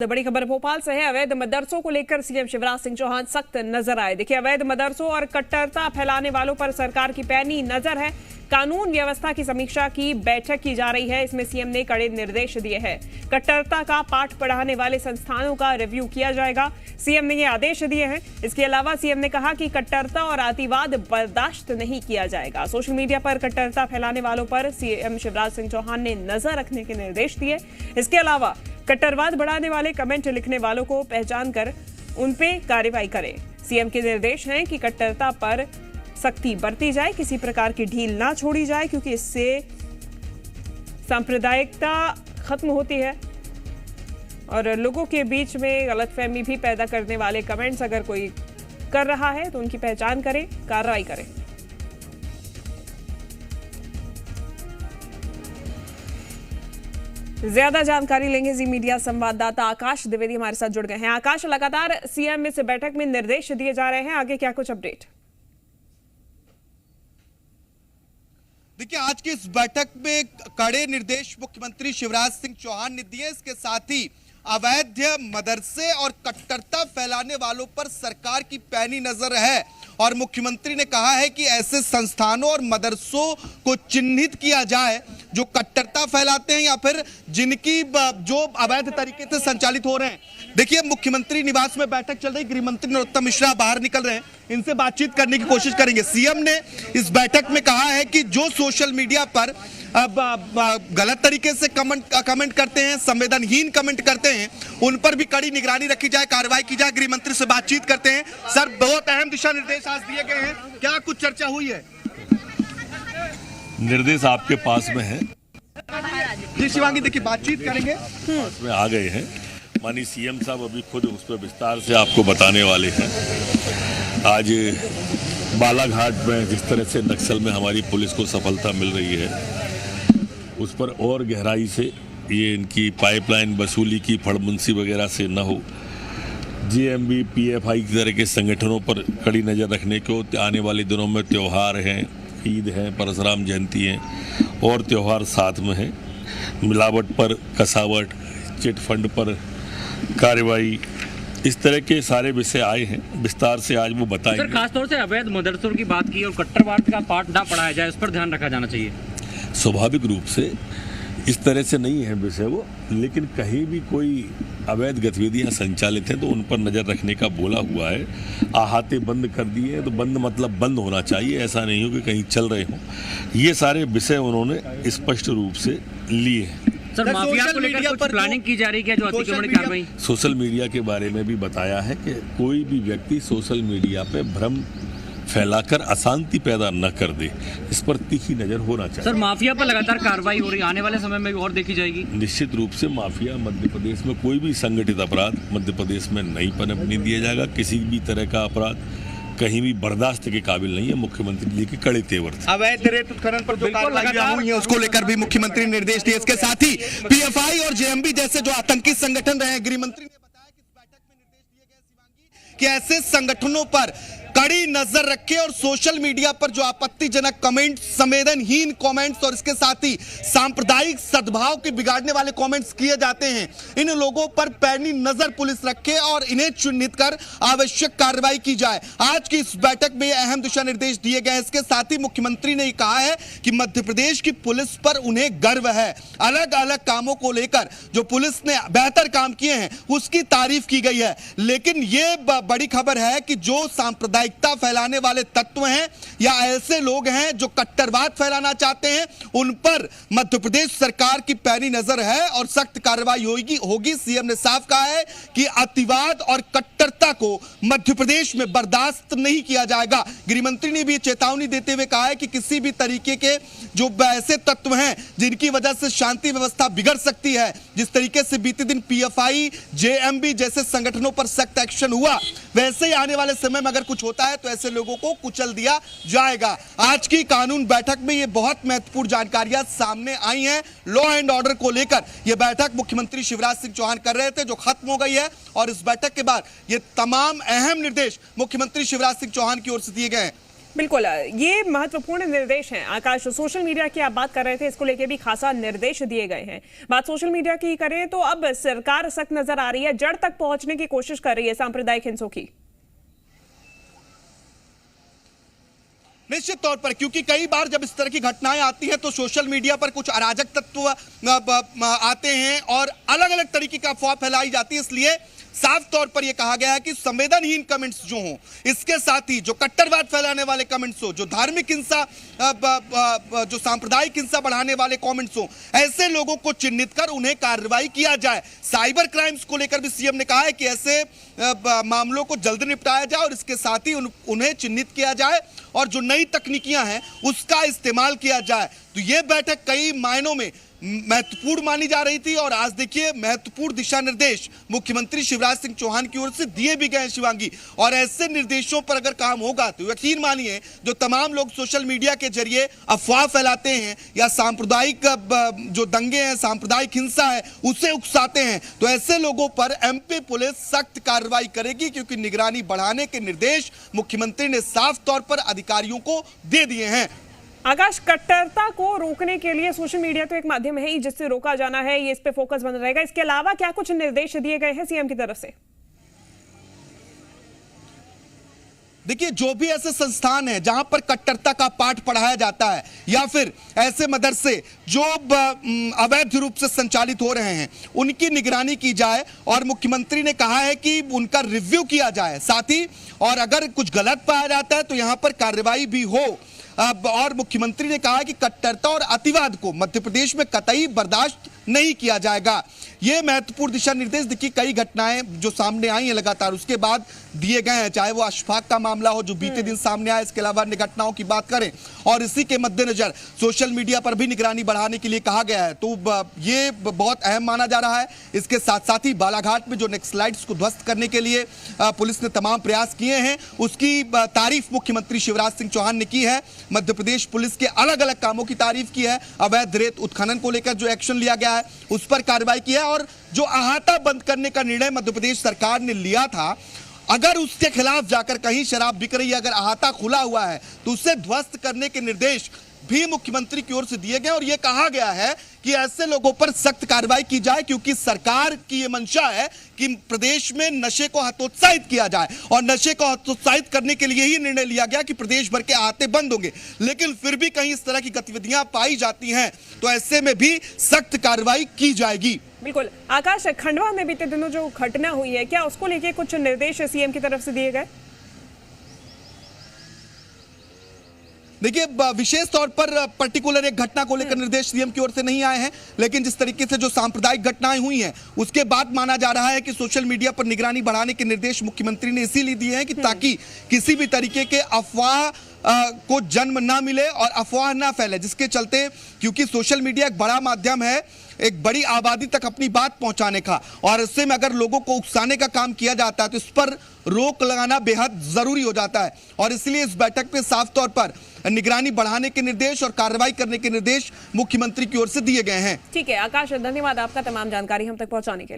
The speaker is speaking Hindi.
बड़ी खबर भोपाल से है। अवैध मदरसों को लेकर सीएम शिवराज सिंह चौहान सख्त नजर आए। देखिए, अवैध मदरसों और कट्टरता फैलाने वालों पर सरकार की पैनी नजर है। कानून व्यवस्था की समीक्षा की बैठक की जा रही है। इसमें सीएम ने कड़े निर्देश दिए हैं। कट्टरता का पाठ पढ़ाने वाले संस्थानों का रिव्यू किया जाएगा। सीएम ने ये आदेश दिए हैं। इसके अलावा सीएम ने कहा कि कट्टरता और अतिवाद बर्दाश्त नहीं किया जाएगा। सोशल मीडिया पर कट्टरता फैलाने वालों पर सीएम शिवराज सिंह चौहान ने नजर रखने के निर्देश दिए। इसके अलावा कट्टरवाद बढ़ाने वाले कमेंट लिखने वालों को पहचान कर उन पे कार्रवाई करें। सीएम के निर्देश हैं कि कट्टरता पर सख्ती बरती जाए, किसी प्रकार की ढील ना छोड़ी जाए, क्योंकि इससे सांप्रदायिकता खत्म होती है और लोगों के बीच में गलतफहमी भी पैदा करने वाले कमेंट्स अगर कोई कर रहा है तो उनकी पहचान करें, कार्रवाई करें। ज्यादा जानकारी लेंगे जी मीडिया संवाददाता आकाश द्विवेदी हमारे साथ जुड़ गए हैं। आकाश, लगातार सीएम इस बैठक में निर्देश दिए जा रहे हैं, आगे क्या कुछ अपडेट? देखिए, आज की इस बैठक में कड़े निर्देश मुख्यमंत्री शिवराज सिंह चौहान ने दिए। इसके साथ ही अवैध मदरसे और कट्टरता फैलाने वालों पर सरकार की पैनी नजर है और मुख्यमंत्री ने कहा है कि ऐसे संस्थानों और मदरसों को चिन्हित किया जाए जो कट्टरता फैलाते हैं या फिर जिनकी जो अवैध तरीके से संचालित हो रहे हैं। देखिए, मुख्यमंत्री निवास में बैठक चल रही, गृह मंत्री नरोत्तम मिश्रा बाहर निकल रहे हैं, इनसे बातचीत करने की कोशिश करेंगे। सीएम ने इस बैठक में कहा है कि जो सोशल मीडिया पर गलत तरीके से कमेंट करते हैं, संवेदनहीन कमेंट करते हैं, उन पर भी कड़ी निगरानी रखी जाए, कार्रवाई की जाए। गृह मंत्री से बातचीत करते हैं। सर, बहुत अहम दिशा निर्देश आज दिए गए हैं, क्या कुछ चर्चा हुई है? निर्देश आपके पास में है जी शिवांगी, देखिए बातचीत करेंगे। पास में आ गए हैं। माननीय सीएम साहब अभी खुद उस पर विस्तार से आपको बताने वाले हैं। आज बालाघाट में जिस तरह से नक्सल में हमारी पुलिस को सफलता मिल रही है, उस पर और गहराई से ये इनकी पाइपलाइन वसूली की फड़मुंसी वगैरह से न हो, जेएमबी पीएफआई की तरह के संगठनों पर कड़ी नज़र रखने को। आने वाले दिनों में त्यौहार हैं, ईद है, परशुराम जयंती है और त्यौहार साथ में है। मिलावट पर कसावट, चिट फंड पर कार्रवाई, इस तरह के सारे विषय आए हैं, विस्तार से आज वो बताएंगे। सर, खासतौर से अवैध मदरसों की बात की और कट्टरवाद का पाठ ना पढ़ाया जाए, इस पर ध्यान रखा जाना चाहिए। स्वाभाविक रूप से इस तरह से नहीं है विषय वो, लेकिन कहीं भी कोई अवैध गतिविधियां संचालित हैं तो उन पर नज़र रखने का बोला हुआ है। अहाते बंद कर दिए हैं तो बंद मतलब बंद होना चाहिए, ऐसा नहीं हो कि कहीं चल रहे हों। ये सारे विषय उन्होंने स्पष्ट रूप से लिए हैं। सर, माफिया को लेकर कुछ प्लानिंग की जा रही है जो अतिक्रमण कार्रवाई? सोशल मीडिया के बारे में भी बताया है कि कोई भी व्यक्ति सोशल मीडिया पे भ्रम फैलाकर अशांति पैदा न कर दे, इस पर तीखी नजर होना चाहिए। सर, माफिया पर लगातार कार्रवाई हो रही है, आने वाले समय में भी और देखी जाएगी? निश्चित रूप से माफिया मध्य प्रदेश में कोई भी संगठित अपराध मध्य प्रदेश में नहीं पनपने दिया जाएगा। किसी भी तरह का अपराध कहीं भी बर्दाश्त के काबिल नहीं है। मुख्यमंत्री जी के कड़े तेवर थे। अवैध रेत उत्खनन पर जो कार्रवाई हुई है उसको लेकर भी मुख्यमंत्री ने निर्देश दिए। इसके साथ ही पीएफआई और जेएमबी जैसे जो आतंकी संगठन रहे, गृह मंत्री ने बताया कि इस बैठक में निर्देश दिए गए शिवांगी कि ऐसे संगठनों पर कड़ी नजर रखे और सोशल मीडिया पर जो आपत्तिजनक कमेंट्स, संवेदनहीन कमेंट्स और इसके साथ ही सांप्रदायिक सद्भाव के बिगाड़ने वाले कमेंट्स किए जाते हैं, इन लोगों पर पैनी नजर पुलिस रखे और इन्हें चिन्हित कर आवश्यक कार्रवाई की जाए। आज की इस बैठक में अहम दिशा निर्देश दिए गए। इसके साथ ही मुख्यमंत्री ने कहा है कि मध्य प्रदेश की पुलिस पर उन्हें गर्व है। अलग अलग कामों को लेकर जो पुलिस ने बेहतर काम किए हैं उसकी तारीफ की गई है, लेकिन ये बड़ी खबर है कि जो सांप्रदायिक फैलाने वाले तत्व हैं या ऐसे लोग हैं जो कट्टरवाद फैलाना चाहते हैं, उन पर मध्य प्रदेश सरकार की पैनी नजर है और सख्त कार्रवाई होगी। सीएम ने साफ कहा है कि अतिवाद और कट्टरता को मध्य प्रदेश में बर्दाश्त नहीं किया जाएगा। गृह मंत्री ने भी चेतावनी देते हुए कहा है कि किसी भी तरीके के जो ऐसे तत्व हैं जिनकी वजह से शांति व्यवस्था बिगड़ सकती है, जिस तरीके से बीते दिन पीएफआई, जेएमबी जैसे संगठनों पर सख्त एक्शन हुआ, वैसे ही आने वाले समय में अगर कुछ होता है तो ऐसे लोगों को कुचल दिया जाएगा। आज की कानून बैठक में ये बहुत महत्वपूर्ण जानकारियां सामने आई हैं। लॉ एंड ऑर्डर को लेकर यह बैठक मुख्यमंत्री शिवराज सिंह चौहान कर रहे थे, जो खत्म हो गई है और इस बैठक के बाद ये तमाम अहम निर्देश मुख्यमंत्री शिवराज सिंह चौहान की ओर से दिए गए हैं। बिल्कुल, ये महत्वपूर्ण निर्देश हैं। आकाश, सोशल मीडिया की आप बात कर रहे थे, इसको लेके भी खासा निर्देश दिए गए हैं। बात सोशल मीडिया की करें तो अब सरकार सख्त नजर आ रही है, जड़ तक पहुंचने की कोशिश कर रही है सांप्रदायिक हिंसों की। निश्चित तौर पर, क्योंकि कई बार जब इस तरह की घटनाएं आती हैं तो सोशल मीडिया पर कुछ अराजक तत्व आते हैं और अलग अलग तरीके का अफवाह फैलाई जाती है। इसलिए साफ तौर पर यह कहा गया है कि संवेदनहीन कमेंट्स जो हों, इसके साथ ही जो कट्टरवाद फैलाने वाले कमेंट्स हो, जो धार्मिक हिंसा, जो सांप्रदायिक हिंसा बढ़ाने वाले कमेंट्स हो, ऐसे लोगों को चिन्हित कर उन्हें कार्रवाई किया जाए। साइबर क्राइम्स को लेकर भी सीएम ने कहा है कि ऐसे मामलों को जल्द निपटाया जाए और इसके साथ ही उन्हें चिन्हित किया जाए और जो नई तकनीकियां हैं उसका इस्तेमाल किया जाए। तो यह बैठक कई मायनों में महत्वपूर्ण मानी जा रही थी और आज देखिए महत्वपूर्ण दिशा निर्देश मुख्यमंत्री शिवराज सिंह चौहान की ओर से दिए भी गए हैं शिवांगी। और ऐसे निर्देशों पर अगर काम होगा तो यकीन मानिए जो तमाम लोग सोशल मीडिया के जरिए अफवाह फैलाते हैं या सांप्रदायिक जो दंगे हैं, सांप्रदायिक हिंसा है, उसे उकसाते हैं, तो ऐसे लोगों पर एमपी पुलिस सख्त कार्रवाई करेगी, क्योंकि निगरानी बढ़ाने के निर्देश मुख्यमंत्री ने साफ तौर पर अधिकारियों को दे दिए हैं। आकाश, कट्टरता को रोकने के लिए सोशल मीडिया तो एक माध्यम है ही जिससे रोका जाना है, ये इस पे फोकस बना रहेगा। इसके अलावा क्या कुछ निर्देश दिए गए हैं सीएम की तरफ से? देखिए, जो भी ऐसे संस्थान हैं जहां पर कट्टरता का पाठ पढ़ाया जाता है या फिर ऐसे मदरसे जो अवैध रूप से संचालित हो रहे हैं, उनकी निगरानी की जाए और मुख्यमंत्री ने कहा है कि उनका रिव्यू किया जाए, साथ ही और अगर कुछ गलत पाया जाता है तो यहां पर कार्रवाई भी हो। और मुख्यमंत्री ने कहा कि कट्टरता और अतिवाद को मध्य प्रदेश में कतई बर्दाश्त नहीं किया जाएगा। ये महत्वपूर्ण दिशा निर्देश। देखिए, कई घटनाएं जो सामने आई हैं लगातार उसके बाद दिए गए हैं, चाहे वो अशफाक का मामला हो जो बीते दिन सामने आया, इसके अलावा अन्य घटनाओं की बात करें और इसी के मद्देनजर सोशल मीडिया पर भी निगरानी बढ़ाने के लिए कहा गया है। तो ये बहुत अहम माना जा रहा है। इसके साथ साथ ही बालाघाट में जो नक्सलाइट्स को ध्वस्त करने के लिए पुलिस ने तमाम प्रयास किए हैं, उसकी तारीफ मुख्यमंत्री शिवराज सिंह चौहान ने की है। मध्य प्रदेश पुलिस के अलग अलग कामों की तारीफ की है। अवैध रेत उत्खनन को लेकर जो एक्शन लिया गया है उस पर कार्रवाई की है और जो अहाता बंद करने का निर्णय मध्य प्रदेश सरकार ने लिया था, अगर उसके खिलाफ जाकर कहीं शराब बिक रही है, अगर अहाता खुला हुआ है तो उसे ध्वस्त करने के निर्देश भी मुख्यमंत्री की ओर से दिए गए और यह कहा गया है कि ऐसे लोगों पर सख्त कार्रवाई की जाए, क्योंकि सरकार की यह मंशा है कि प्रदेश में नशे को हतोत्साहित किया जाए और नशे को हतोत्साहित करने के लिए ही निर्णय लिया गया कि प्रदेश भर के अहाते बंद होंगे। लेकिन फिर भी कहीं इस तरह की गतिविधियां पाई जाती हैं तो ऐसे में भी सख्त कार्रवाई की जाएगी। बिल्कुल। आकाश, खंडवा में बीते दिनों जो घटना हुई है, क्या उसको लेके कुछ निर्देश सीएम की तरफ से दिए गए? देखिए, विशेष तौर पर पर्टिकुलर एक घटना को लेकर निर्देश सीएम की ओर से नहीं आए हैं, लेकिन जिस तरीके से जो सांप्रदायिक घटनाएं हुई हैं उसके बाद माना जा रहा है कि सोशल मीडिया पर निगरानी बढ़ाने के निर्देश मुख्यमंत्री ने इसीलिए दिए हैं कि ताकि किसी भी तरीके के अफवाह को जन्म ना मिले और अफवाह ना फैले, जिसके चलते, क्योंकि सोशल मीडिया एक बड़ा माध्यम है एक बड़ी आबादी तक अपनी बात पहुंचाने का, और इससे में अगर लोगों को उकसाने का काम किया जाता है तो इस पर रोक लगाना बेहद जरूरी हो जाता है। और इसलिए इस बैठक में साफ तौर पर निगरानी बढ़ाने के निर्देश और कार्रवाई करने के निर्देश मुख्यमंत्री की ओर से दिए गए हैं। ठीक है आकाश, धन्यवाद आपका तमाम जानकारी हम तक पहुंचाने के लिए।